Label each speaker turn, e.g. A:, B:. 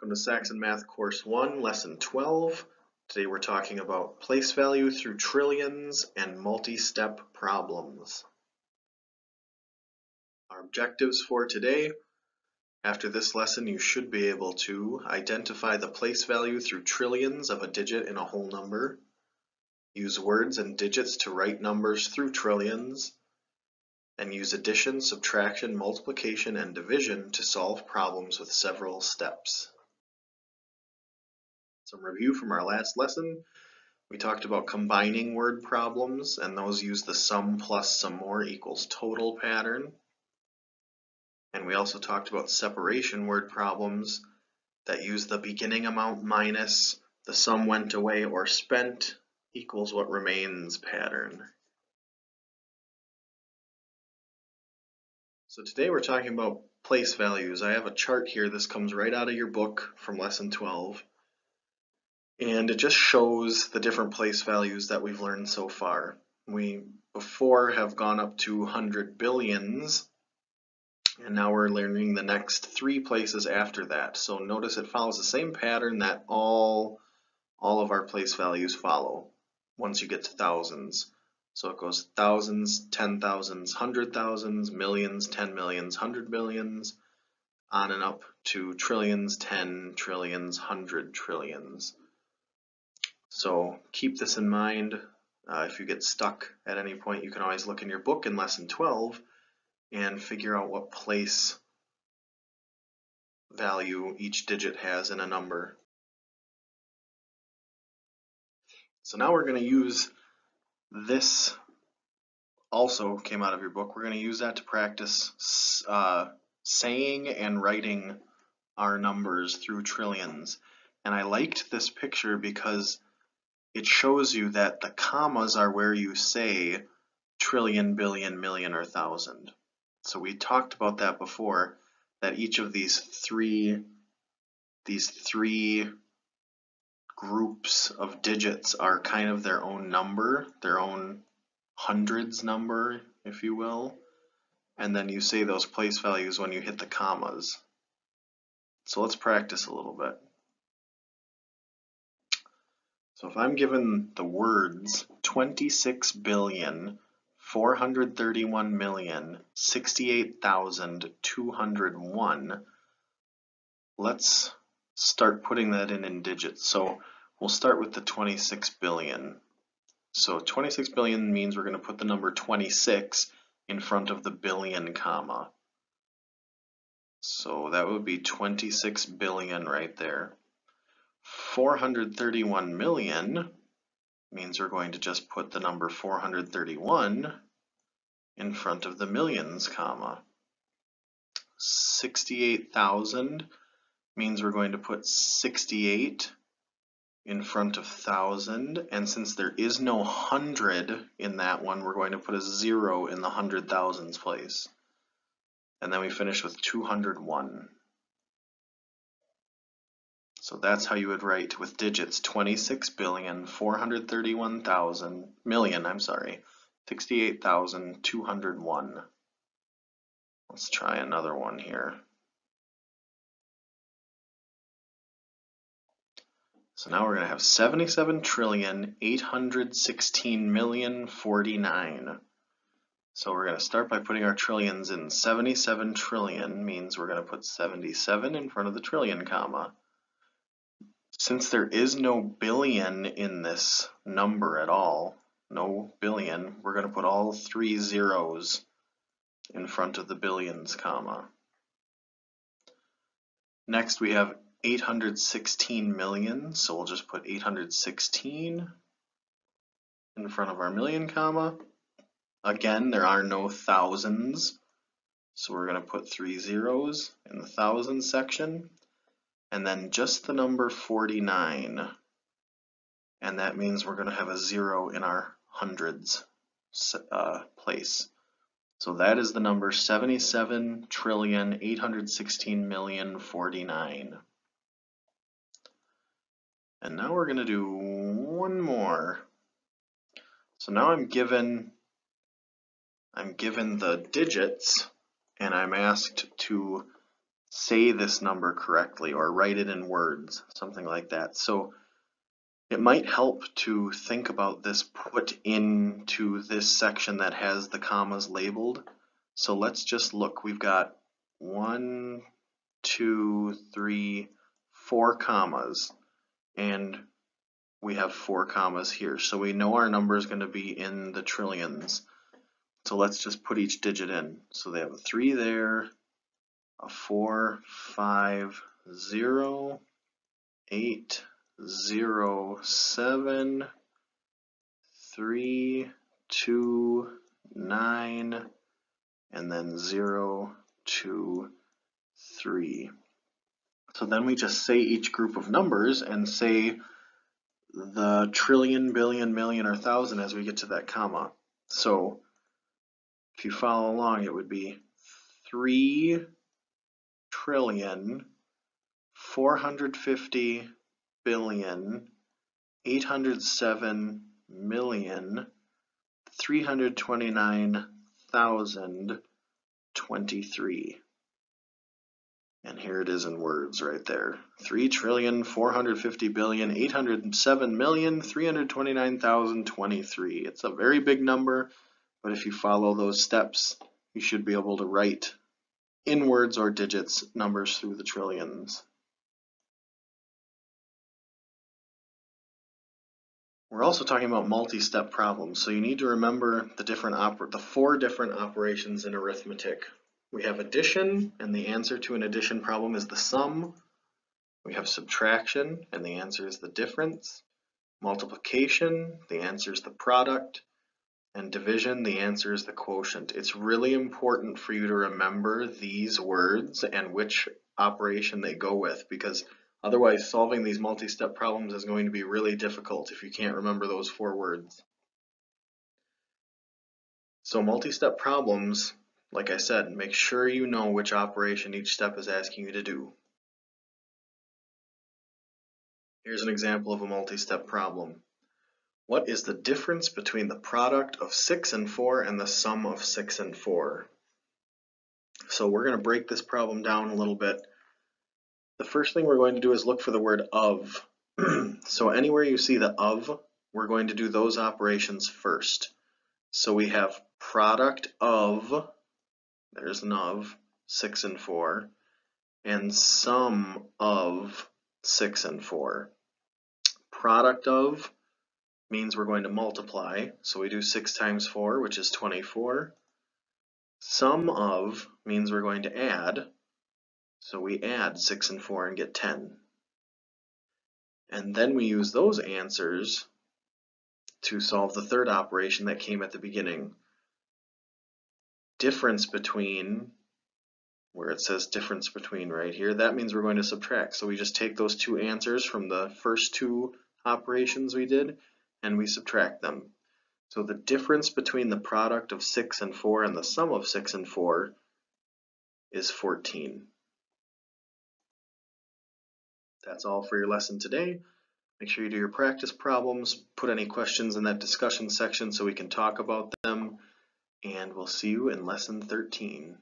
A: Welcome to Saxon Math Course 1, Lesson 12. Today we're talking about place value through trillions and multi-step problems. Our objectives for today: after this lesson you should be able to identify the place value through trillions of a digit in a whole number, use words and digits to write numbers through trillions, and use addition, subtraction, multiplication, and division to solve problems with several steps. Some review from our last lesson. We talked about combining word problems, and those use the sum plus some more equals total pattern. And we also talked about separation word problems that use the beginning amount minus the sum went away or spent equals what remains pattern. So today we're talking about place values. I have a chart here. This comes right out of your book from lesson 12. And it just shows the different place values that we've learned so far. We before have gone up to 100 billions, and now we're learning the next three places after that. So notice it follows the same pattern that all of our place values follow once you get to thousands. So it goes thousands, 10,000s, 100,000s, millions, 10 millions, 100 millions, on and up to trillions, 10 trillions, 100 trillions. So keep this in mind. If you get stuck at any point, you can always look in your book in lesson 12 and figure out what place value each digit has in a number. So now we're going to use this, also came out of your book. We're going to use that to practice saying and writing our numbers through trillions. And I liked this picture because it shows you that the commas are where you say trillion, billion, million, or thousand. So we talked about that before, that each of these three groups of digits are kind of their own number, their own hundreds number, if you will. And then you say those place values when you hit the commas. So let's practice a little bit. So if I'm given the words 26,431,068,201, let's start putting that in digits. So we'll start with the 26 billion. So 26 billion means we're going to put the number 26 in front of the billion comma. So that would be 26 billion right there. 431 million means we're going to just put the number 431 in front of the millions comma. 68,000 means we're going to put 68 in front of 1,000, and since there is no 100 in that one, we're going to put a 0 in the 100,000s place. And then we finish with 201. So that's how you would write with digits 68,201. Let's try another one here. So now we're going to have 77,816,000,049. So we're going to start by putting our trillions in. 77 trillion means we're going to put 77 in front of the trillion comma. Since there is no billion in this number at all, no billion, we're going to put all three zeros in front of the billions comma. Next we have 816 million, so we'll just put 816 in front of our million comma. Again, there are no thousands, so we're going to put three zeros in the thousands section. And then just the number 49, and that means we're going to have a 0 in our hundreds place. So that is the number 77,816,000,049. And now we're going to do one more. So now I'm given the digits, and I'm asked to say this number correctly or write it in words, something like that. So it might help to think about this put into this section that has the commas labeled. So let's just look. We've got 1, 2, 3, 4 commas, and we have 4 commas here. So we know our number is going to be in the trillions. So let's just put each digit in. So they have a 3 there, a 4, 5, 0, 8, 0, 7, 3, 2, 9, and then 0, 2, 3. So then we just say each group of numbers and say the trillion, billion, million, or thousand as we get to that comma. So if you follow along, it would be 3 trillion 450 billion 807 million 329,023. And here it is in words right there. 3 trillion 450 billion 807 million 329,023. It's a very big number, but if you follow those steps, you should be able to write in words or digits numbers through the trillions. We're also talking about multi-step problems, so you need to remember the 4 different operations in arithmetic. We have addition, and the answer to an addition problem is the sum. We have subtraction, and the answer is the difference. Multiplication, the answer is the product. And division, the answer is the quotient. It's really important for you to remember these words and which operation they go with, because otherwise solving these multi-step problems is going to be really difficult if you can't remember those 4 words. So multi-step problems, like I said, make sure you know which operation each step is asking you to do. Here's an example of a multi-step problem. What is the difference between the product of 6 and 4 and the sum of 6 and 4? So we're going to break this problem down a little bit. The first thing we're going to do is look for the word of. So anywhere you see the of, we're going to do those operations first. So we have product of, there's an of, 6 and 4, and sum of 6 and 4. Product of means we're going to multiply, so we do 6 times 4, which is 24. Sum of means we're going to add, so we add 6 and 4 and get 10. And then we use those answers to solve the third operation that came at the beginning. Difference between, where it says difference between right here, that means we're going to subtract. So we just take those 2 answers from the first 2 operations we did and we subtract them. So the difference between the product of 6 and 4 and the sum of 6 and 4 is 14. That's all for your lesson today. Make sure you do your practice problems, put any questions in that discussion section so we can talk about them, and we'll see you in lesson 13.